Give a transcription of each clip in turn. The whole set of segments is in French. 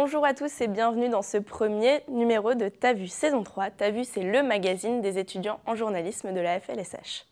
Bonjour à tous et bienvenue dans ce premier numéro de T'as vu saison 3. T'as vu, c'est le magazine des étudiants en journalisme de la FLSH.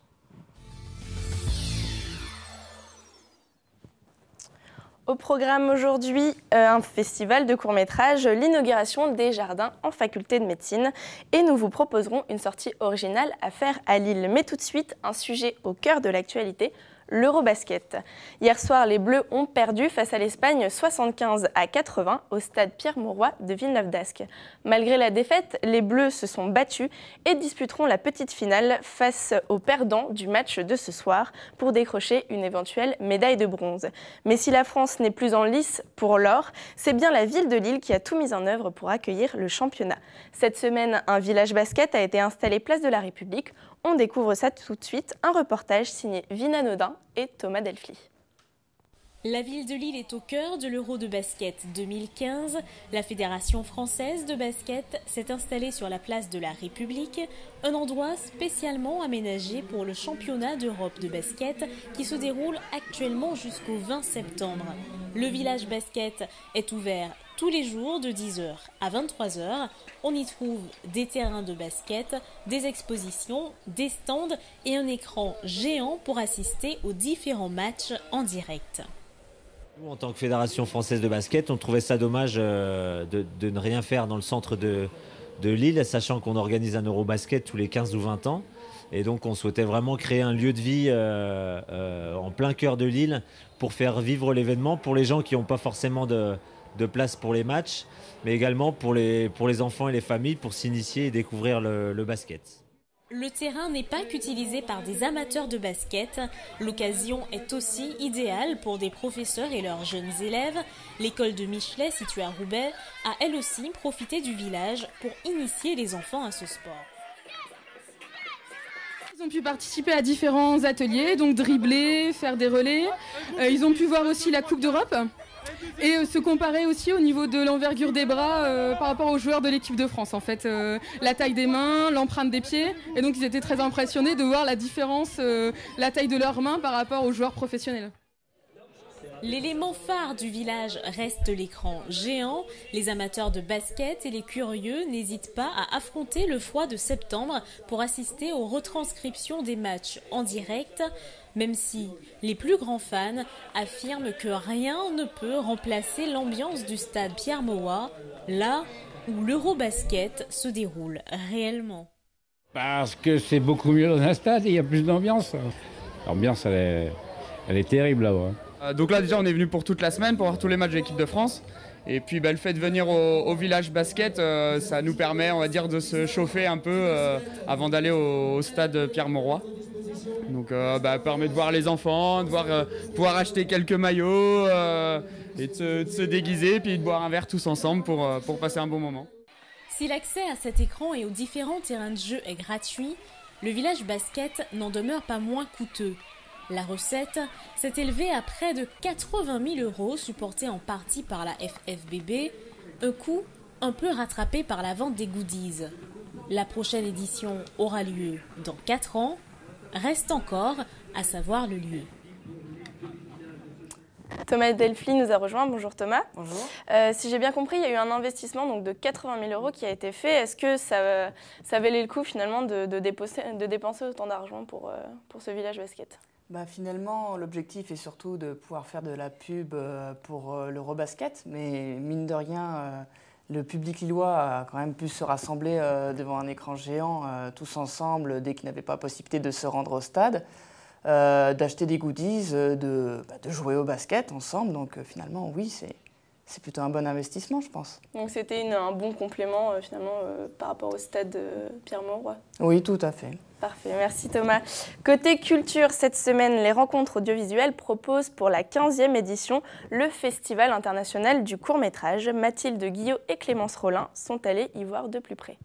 Au programme aujourd'hui, un festival de court-métrage, l'inauguration des jardins en faculté de médecine et nous vous proposerons une sortie originale à faire à Lille. Mais tout de suite, un sujet au cœur de l'actualité, l'Eurobasket. Hier soir, les Bleus ont perdu face à l'Espagne 75-80 au stade Pierre-Mauroy de Villeneuve-d'Ascq. Malgré la défaite, les Bleus se sont battus et disputeront la petite finale face aux perdants du match de ce soir pour décrocher une éventuelle médaille de bronze. Mais si la France n'est plus en lice pour l'or, c'est bien la ville de Lille qui a tout mis en œuvre pour accueillir le championnat. Cette semaine, un village basket a été installé place de la République. On découvre ça tout de suite, un reportage signé Vina Nodin et Thomas Delphi. La ville de Lille est au cœur de l'Euro de basket 2015. La Fédération française de basket s'est installée sur la place de la République, un endroit spécialement aménagé pour le championnat d'Europe de basket qui se déroule actuellement jusqu'au 20 septembre. Le village basket est ouvert tous les jours de 10h à 23h. On y trouve des terrains de basket, des expositions, des stands et un écran géant pour assister aux différents matchs en direct. Nous, en tant que Fédération française de basket, on trouvait ça dommage de ne rien faire dans le centre de Lille, sachant qu'on organise un Eurobasket tous les 15 ou 20 ans. Et donc on souhaitait vraiment créer un lieu de vie en plein cœur de Lille pour faire vivre l'événement pour les gens qui n'ont pas forcément de place pour les matchs, mais également pour les enfants et les familles pour s'initier et découvrir le basket. Le terrain n'est pas qu'utilisé par des amateurs de basket. L'occasion est aussi idéale pour des professeurs et leurs jeunes élèves. L'école de Michelet, située à Roubaix, a elle aussi profité du village pour initier les enfants à ce sport. Ils ont pu participer à différents ateliers, donc dribbler, faire des relais. Ils ont pu voir aussi la Coupe d'Europe et se comparer aussi au niveau de l'envergure des bras par rapport aux joueurs de l'équipe de France. En fait, la taille des mains, l'empreinte des pieds. Et donc ils étaient très impressionnés de voir la différence, la taille de leurs mains par rapport aux joueurs professionnels. L'élément phare du village reste l'écran géant. Les amateurs de basket et les curieux n'hésitent pas à affronter le froid de septembre pour assister aux retranscriptions des matchs en direct, même si les plus grands fans affirment que rien ne peut remplacer l'ambiance du stade Pierre-Mauroy, là où l'Eurobasket se déroule réellement. Parce que c'est beaucoup mieux dans un stade et il y a plus d'ambiance. L'ambiance, elle est terrible là-bas. Donc là déjà on est venu pour toute la semaine pour voir tous les matchs de l'équipe de France. Et puis le fait de venir au village basket, ça nous permet, on va dire, de se chauffer un peu avant d'aller au stade Pierre-Mauroy. Donc permet de voir les enfants, de pouvoir acheter quelques maillots et de se déguiser, puis de boire un verre tous ensemble pour passer un bon moment. Si l'accès à cet écran et aux différents terrains de jeu est gratuit, le village basket n'en demeure pas moins coûteux. La recette s'est élevée à près de 80 000 €, supportée en partie par la FFBB, un coût un peu rattrapé par la vente des goodies. La prochaine édition aura lieu dans 4 ans, reste encore à savoir le lieu. Thomas Delphi nous a rejoint. Bonjour Thomas. Bonjour. Si j'ai bien compris, il y a eu un investissement donc, de 80 000 € qui a été fait. Est-ce que ça valait le coup finalement de dépenser autant d'argent pour ce village basket ? Finalement, l'objectif est surtout de pouvoir faire de la pub pour l'Eurobasket, mais mine de rien, le public lillois a quand même pu se rassembler devant un écran géant tous ensemble dès qu'ils n'avaient pas possibilité de se rendre au stade, d'acheter des goodies, de jouer au basket ensemble. Donc finalement, oui, c'est plutôt un bon investissement, je pense. Donc c'était un bon complément finalement par rapport au stade Pierre-Mauroy. Oui, tout à fait. Parfait, merci Thomas. Côté culture, cette semaine, les rencontres audiovisuelles proposent pour la 15e édition le Festival international du court-métrage. Mathilde Guillot et Clémence Rollin sont allées y voir de plus près.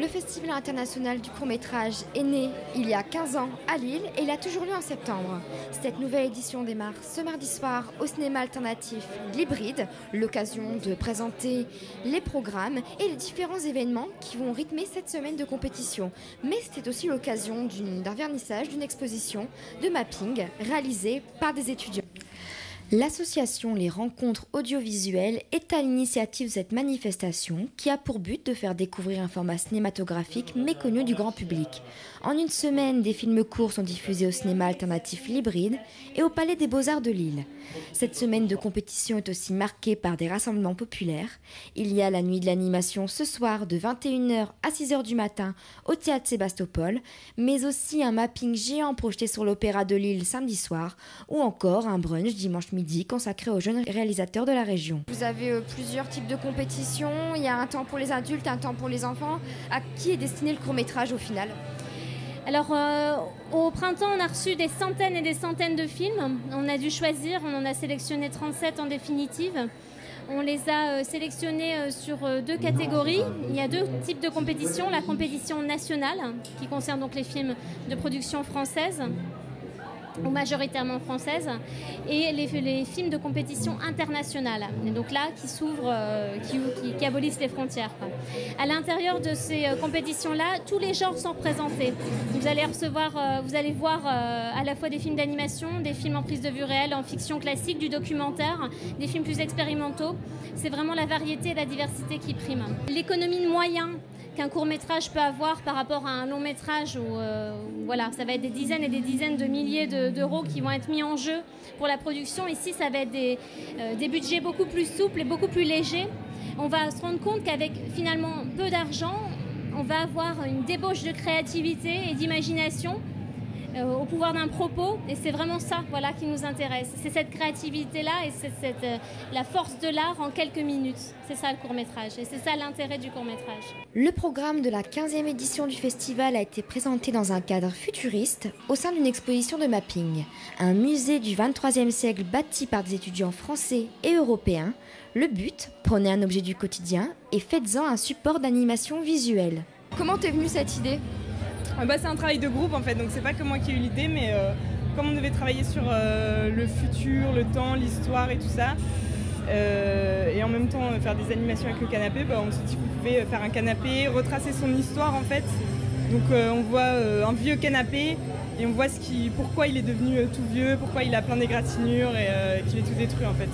Le Festival international du court-métrage est né il y a 15 ans à Lille et il a toujours lieu en septembre. Cette nouvelle édition démarre ce mardi soir au cinéma alternatif L'Hybride, l'occasion de présenter les programmes et les différents événements qui vont rythmer cette semaine de compétition. Mais c'était aussi l'occasion d'un vernissage, d'une exposition de mapping réalisée par des étudiants. L'association Les Rencontres Audiovisuelles est à l'initiative de cette manifestation qui a pour but de faire découvrir un format cinématographique méconnu du grand public. En une semaine, des films courts sont diffusés au cinéma alternatif l'Hybride et au Palais des Beaux-Arts de Lille. Cette semaine de compétition est aussi marquée par des rassemblements populaires. Il y a la nuit de l'animation ce soir de 21h à 6h du matin au Théâtre Sébastopol, mais aussi un mapping géant projeté sur l'Opéra de Lille samedi soir ou encore un brunch dimanche midi consacré aux jeunes réalisateurs de la région. Vous avez plusieurs types de compétitions, il y a un temps pour les adultes, un temps pour les enfants. À qui est destiné le court-métrage au final ? Alors, au printemps, on a reçu des centaines et des centaines de films. On a dû choisir, on en a sélectionné 37 en définitive. On les a sélectionnés sur 2 catégories. Il y a 2 types de compétitions. La compétition nationale, qui concerne donc les films de production française, ou majoritairement française, et les films de compétition internationale, et donc là qui s'ouvrent, qui abolissent les frontières, quoi. À l'intérieur de ces compétitions-là, tous les genres sont représentés. Vous allez voir à la fois des films d'animation, des films en prise de vue réelle, en fiction classique, du documentaire, des films plus expérimentaux. C'est vraiment la variété et la diversité qui priment. L'économie de moyens qu'un court-métrage peut avoir par rapport à un long-métrage où voilà, ça va être des dizaines et des dizaines de milliers d'euros qui vont être mis en jeu pour la production. Ici, ça va être des budgets beaucoup plus souples et beaucoup plus légers. On va se rendre compte qu'avec finalement peu d'argent, on va avoir une débauche de créativité et d'imagination au pouvoir d'un propos, et c'est vraiment ça, voilà, qui nous intéresse. C'est cette créativité-là et c'est la force de l'art en quelques minutes. C'est ça le court-métrage et c'est ça l'intérêt du court-métrage. Le programme de la 15e édition du festival a été présenté dans un cadre futuriste au sein d'une exposition de mapping. Un musée du 23e siècle bâti par des étudiants français et européens. Le but, prenez un objet du quotidien et faites-en un support d'animation visuelle. Comment t'es venue cette idée ? C'est un travail de groupe en fait, donc c'est pas que moi qui ai eu l'idée, mais comme on devait travailler sur le futur, le temps, l'histoire et tout ça, et en même temps faire des animations avec le canapé, on s'est dit qu'on pouvait faire un canapé, retracer son histoire en fait. Donc on voit un vieux canapé et on voit pourquoi il est devenu tout vieux, pourquoi il a plein d'égratignures et qu'il est tout détruit en fait.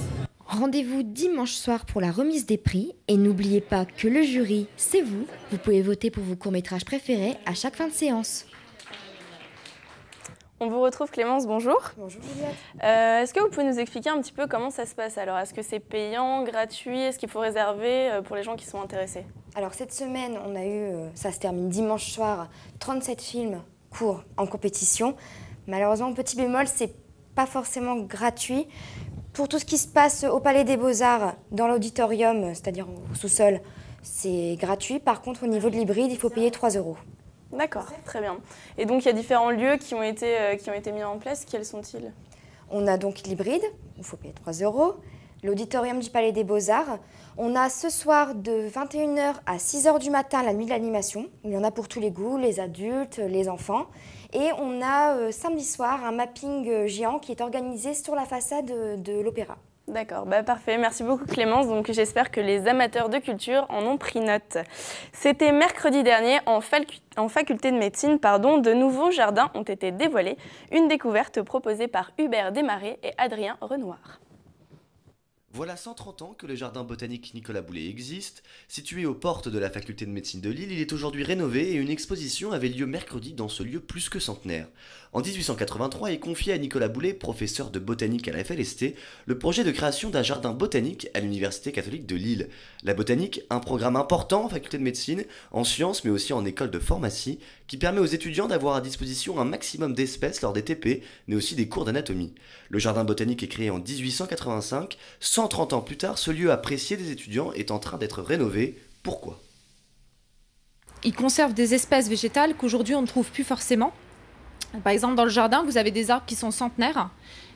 Rendez-vous dimanche soir pour la remise des prix et n'oubliez pas que le jury, c'est vous. Vous pouvez voter pour vos courts-métrages préférés à chaque fin de séance. On vous retrouve Clémence, bonjour. Bonjour Juliette. Est-ce que vous pouvez nous expliquer un petit peu comment ça se passe alors ? Est-ce que c'est payant, gratuit ? Est-ce qu'il faut réserver pour les gens qui sont intéressés ? Alors cette semaine, on a eu, ça se termine dimanche soir, 37 films courts en compétition. Malheureusement, petit bémol, c'est pas forcément gratuit. Pour tout ce qui se passe au Palais des Beaux-Arts, dans l'auditorium, c'est-à-dire au sous-sol, c'est gratuit. Par contre, au niveau de l'hybride, il faut payer 3 €. D'accord, très bien. Et donc, il y a différents lieux qui ont été mis en place. Quels sont-ils ? On a donc l'hybride, il faut payer 3 €. L'auditorium du Palais des Beaux-Arts. On a ce soir de 21h à 6h du matin la nuit de l'animation. Il y en a pour tous les goûts, les adultes, les enfants. Et on a samedi soir un mapping géant qui est organisé sur la façade de l'opéra. D'accord, parfait. Merci beaucoup Clémence. Donc j'espère que les amateurs de culture en ont pris note. C'était mercredi dernier en faculté de médecine, de nouveaux jardins ont été dévoilés. Une découverte proposée par Hubert Desmarais et Adrien Renoir. Voilà 130 ans que le jardin botanique Nicolas Boulet existe. Situé aux portes de la faculté de médecine de Lille, il est aujourd'hui rénové et une exposition avait lieu mercredi dans ce lieu plus que centenaire. En 1883 est confié à Nicolas Boulet, professeur de botanique à la FLST, le projet de création d'un jardin botanique à l'Université catholique de Lille. La botanique, un programme important en faculté de médecine, en sciences mais aussi en école de pharmacie, qui permet aux étudiants d'avoir à disposition un maximum d'espèces lors des TP, mais aussi des cours d'anatomie. Le jardin botanique est créé en 1885, 130 ans plus tard, ce lieu apprécié des étudiants est en train d'être rénové. Pourquoi ? Il conserve des espèces végétales qu'aujourd'hui on ne trouve plus forcément. Par exemple, dans le jardin, vous avez des arbres qui sont centenaires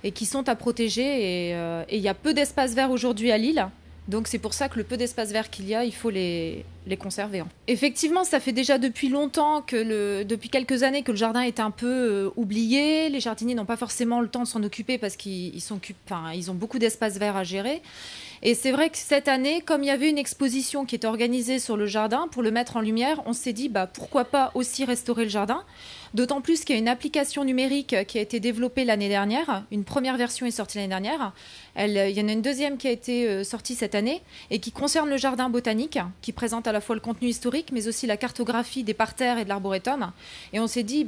et qui sont à protéger. Et il y a peu d'espaces verts aujourd'hui à Lille. Donc c'est pour ça que le peu d'espaces verts qu'il y a, il faut les conserver. Effectivement, ça fait déjà depuis longtemps, depuis quelques années, que le jardin est un peu oublié. Les jardiniers n'ont pas forcément le temps de s'en occuper parce qu'ils ont beaucoup d'espaces verts à gérer. Et c'est vrai que cette année, comme il y avait une exposition qui était organisée sur le jardin, pour le mettre en lumière, on s'est dit pourquoi pas aussi restaurer le jardin. D'autant plus qu'il y a une application numérique qui a été développée l'année dernière. Une première version est sortie l'année dernière. Il y en a une deuxième qui a été sortie cette année et qui concerne le jardin botanique, qui présente à la fois le contenu historique, mais aussi la cartographie des parterres et de l'arboretum. Et on s'est dit,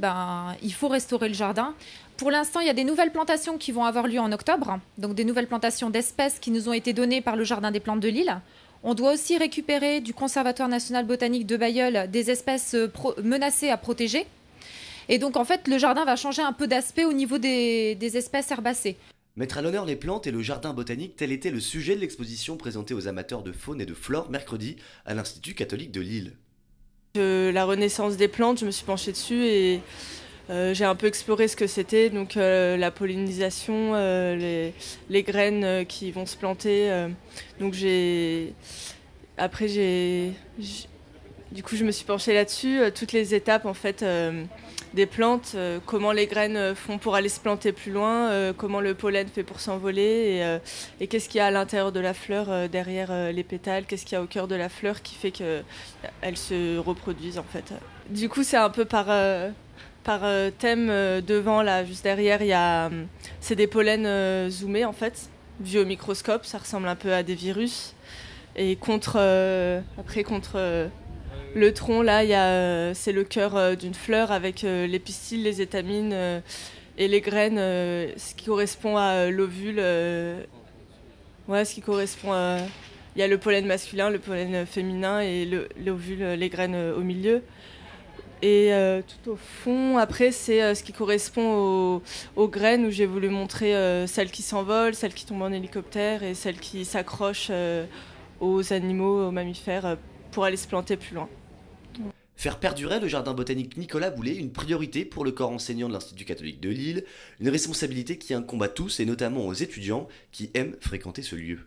il faut restaurer le jardin. Pour l'instant, il y a des nouvelles plantations qui vont avoir lieu en octobre, donc des nouvelles plantations d'espèces qui nous ont été données par le Jardin des plantes de Lille. On doit aussi récupérer du Conservatoire national botanique de Bailleul des espèces menacées à protéger. Et donc, en fait, le jardin va changer un peu d'aspect au niveau des espèces herbacées. Mettre à l'honneur les plantes et le jardin botanique, tel était le sujet de l'exposition présentée aux amateurs de faune et de flore mercredi à l'Institut catholique de Lille. La renaissance des plantes, je me suis penchée dessus et j'ai un peu exploré ce que c'était, donc la pollinisation, les graines qui vont se planter. Donc du coup je me suis penchée là-dessus, toutes les étapes en fait des plantes, comment les graines font pour aller se planter plus loin, comment le pollen fait pour s'envoler et qu'est-ce qu'il y a à l'intérieur de la fleur derrière les pétales, qu'est-ce qu'il y a au cœur de la fleur qui fait qu'elles se reproduisent en fait. Du coup c'est un peu par thème devant, là, juste derrière, c'est des pollens zoomés en fait, vus au microscope, ça ressemble un peu à des virus. Et contre le tronc, là, c'est le cœur d'une fleur avec les pistils, les étamines et les graines, ce qui correspond à l'ovule. Ce qui correspond à... Il y a le pollen masculin, le pollen féminin et l'ovule, les graines au milieu. Et tout au fond, après, c'est ce qui correspond aux graines où j'ai voulu montrer celles qui s'envolent, celles qui tombent en hélicoptère et celles qui s'accrochent aux animaux, aux mammifères, pour aller se planter plus loin. Faire perdurer le jardin botanique Nicolas Boulet, une priorité pour le corps enseignant de l'Institut catholique de Lille, une responsabilité qui incombe à tous et notamment aux étudiants qui aiment fréquenter ce lieu.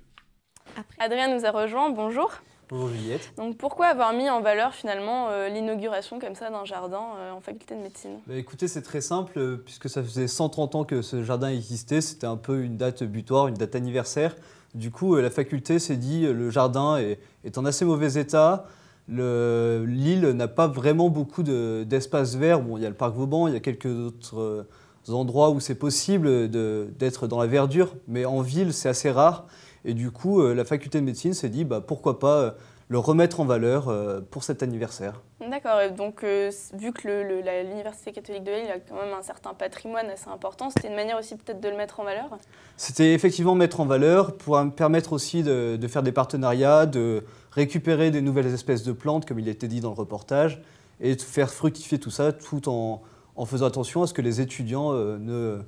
Adrien nous a rejoint, bonjour. Bonjour Juliette. Donc pourquoi avoir mis en valeur finalement l'inauguration comme ça d'un jardin en faculté de médecine ? Écoutez, c'est très simple, puisque ça faisait 130 ans que ce jardin existait, c'était un peu une date butoir, une date anniversaire. Du coup, la faculté s'est dit le jardin est en assez mauvais état. L'île n'a pas vraiment beaucoup d'espaces verts. Bon, il y a le parc Vauban, il y a quelques autres endroits où c'est possible d'être dans la verdure, mais en ville, c'est assez rare. Et du coup, la faculté de médecine s'est dit pourquoi pas le remettre en valeur pour cet anniversaire. D'accord, et donc vu que l'Université catholique de Lille a quand même un certain patrimoine assez important, c'était une manière aussi peut-être de le mettre en valeur ? C'était effectivement mettre en valeur pour permettre aussi de faire des partenariats, de récupérer des nouvelles espèces de plantes, comme il a été dit dans le reportage, et de faire fructifier tout ça tout en faisant attention à ce que les étudiants ne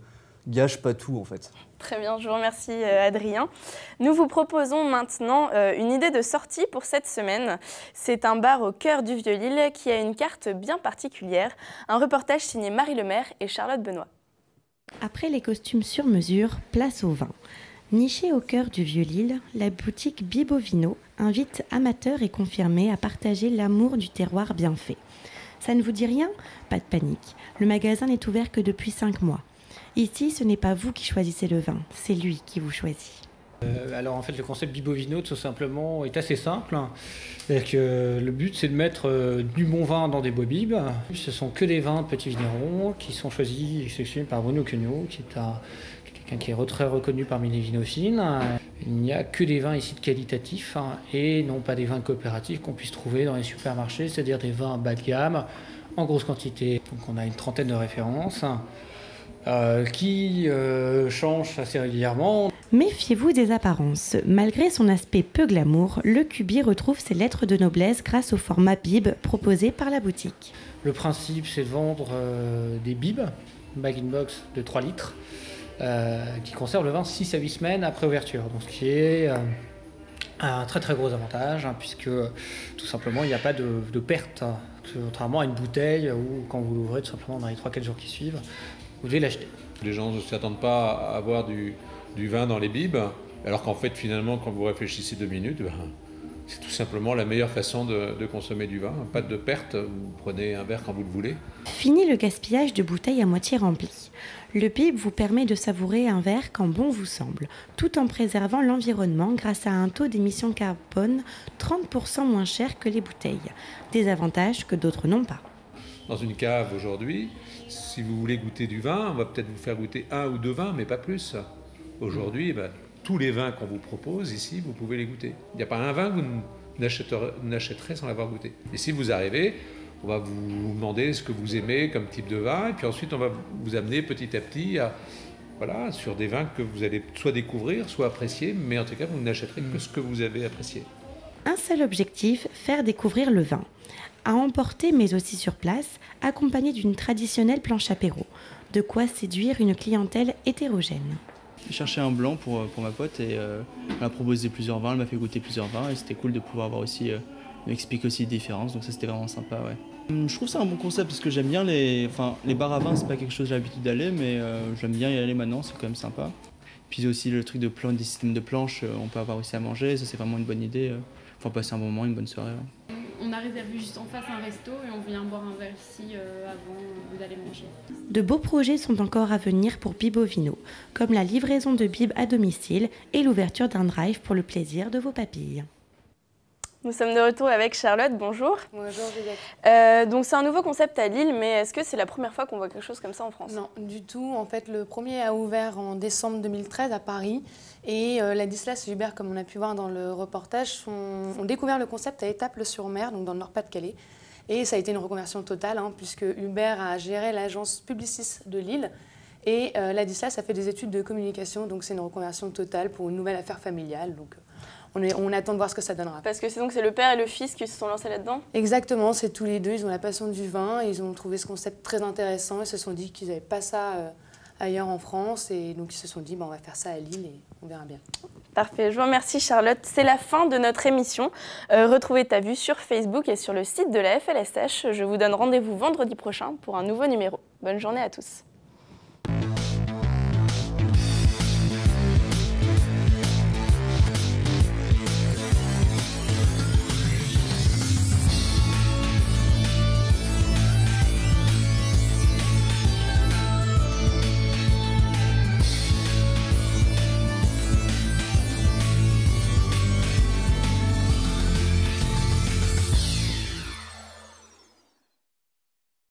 gâchent pas tout en fait. Très bien, je vous remercie Adrien. Nous vous proposons maintenant une idée de sortie pour cette semaine. C'est un bar au cœur du Vieux-Lille qui a une carte bien particulière. Un reportage signé Marie Lemaire et Charlotte Benoît. Après les costumes sur mesure, place au vin. Nichée au cœur du Vieux-Lille, la boutique Bibovino invite amateurs et confirmés à partager l'amour du terroir bien fait. Ça ne vous dit rien ? Pas de panique. Le magasin n'est ouvert que depuis 5 mois. Ici, ce n'est pas vous qui choisissez le vin, c'est lui qui vous choisit. Alors en fait le concept Bibovino tout simplement est assez simple. C'est-à-dire que le but c'est de mettre du bon vin dans des beaux bibes. Ce sont que des vins de petits vignerons qui sont choisis et sélectionnés par Bruno Cugnot, qui est quelqu'un qui est très reconnu parmi les vinophiles. Il n'y a que des vins ici de qualitatifs et non pas des vins coopératifs qu'on puisse trouver dans les supermarchés, c'est-à-dire des vins bas de gamme, en grosse quantité. Donc on a une trentaine de références. Qui change assez régulièrement. Méfiez-vous des apparences. Malgré son aspect peu glamour, le Cubi retrouve ses lettres de noblesse grâce au format bib proposé par la boutique. Le principe, c'est de vendre des bibs, bag-in-box de 3 litres, qui conservent le vin 6 à 8 semaines après ouverture. Donc, ce qui est un très très gros avantage, puisque tout simplement, il n'y a pas de perte, contrairement à une bouteille où, quand vous l'ouvrez, tout simplement dans les 3-4 jours qui suivent, vous devez l'acheter. Les gens ne s'attendent pas à avoir du vin dans les bibes, alors qu'en fait, finalement, quand vous réfléchissez 2 minutes, C'est tout simplement la meilleure façon de consommer du vin. Pas de perte, vous prenez un verre quand vous le voulez. Fini le gaspillage de bouteilles à moitié remplies. Le BIB vous permet de savourer un verre quand bon vous semble, tout en préservant l'environnement grâce à un taux d'émission carbone 30% moins cher que les bouteilles. Des avantages que d'autres n'ont pas. Dans une cave aujourd'hui, si vous voulez goûter du vin, on va peut-être vous faire goûter 1 ou 2 vins, mais pas plus. Aujourd'hui, tous les vins qu'on vous propose ici, vous pouvez les goûter. Il n'y a pas un vin que vous n'achèterez sans l'avoir goûté. Et si vous arrivez, on va vous demander ce que vous aimez comme type de vin, et puis ensuite on va vous amener petit à petit sur des vins que vous allez soit découvrir, soit apprécier, mais en tout cas vous n'achèterez que ce que vous avez apprécié. Un seul objectif, faire découvrir le vin. À emporter mais aussi sur place, accompagné d'une traditionnelle planche apéro. De quoi séduire une clientèle hétérogène. J'ai cherché un blanc pour ma pote et elle m'a proposé plusieurs vins, elle m'a fait goûter plusieurs vins et c'était cool de pouvoir avoir aussi, m'expliquer aussi les différences, donc ça c'était vraiment sympa. Ouais. Je trouve ça un bon concept parce que j'aime bien les bars à vin, c'est pas quelque chose que j'ai l'habitude d'aller, mais j'aime bien y aller maintenant, c'est quand même sympa. Puis aussi le truc des systèmes de planches, on peut avoir aussi à manger, ça c'est vraiment une bonne idée, faut passer un bon moment, une bonne soirée. Ouais. On a réservé juste en face un resto et on vient boire un verre ici avant d'aller manger. De beaux projets sont encore à venir pour Bibovino, comme la livraison de bibes à domicile et l'ouverture d'un drive pour le plaisir de vos papilles. Nous sommes de retour avec Charlotte, bonjour. Bonjour Juliette. Donc c'est un nouveau concept à Lille, mais est-ce que c'est la première fois qu'on voit quelque chose comme ça en France? Non, du tout. En fait, le premier a ouvert en décembre 2013 à Paris. Et Ladislas et Hubert, comme on a pu voir dans le reportage, ont découvert le concept à Étaples-sur-Mer, donc dans le Nord-Pas-de-Calais. Et ça a été une reconversion totale, puisque Hubert a géré l'agence Publicis de Lille. Et Ladislas a fait des études de communication, donc c'est une reconversion totale pour une nouvelle affaire familiale. Donc on attend de voir ce que ça donnera. Parce que c'est le père et le fils qui se sont lancés là-dedans? Exactement, c'est tous les deux, ils ont la passion du vin, ils ont trouvé ce concept très intéressant, ils se sont dit qu'ils n'avaient pas ça ailleurs en France, et donc ils se sont dit on va faire ça à Lille et on verra bien. Parfait, je vous remercie Charlotte. C'est la fin de notre émission. Retrouvez Ta Vue sur Facebook et sur le site de la FLSH. Je vous donne rendez-vous vendredi prochain pour un nouveau numéro. Bonne journée à tous.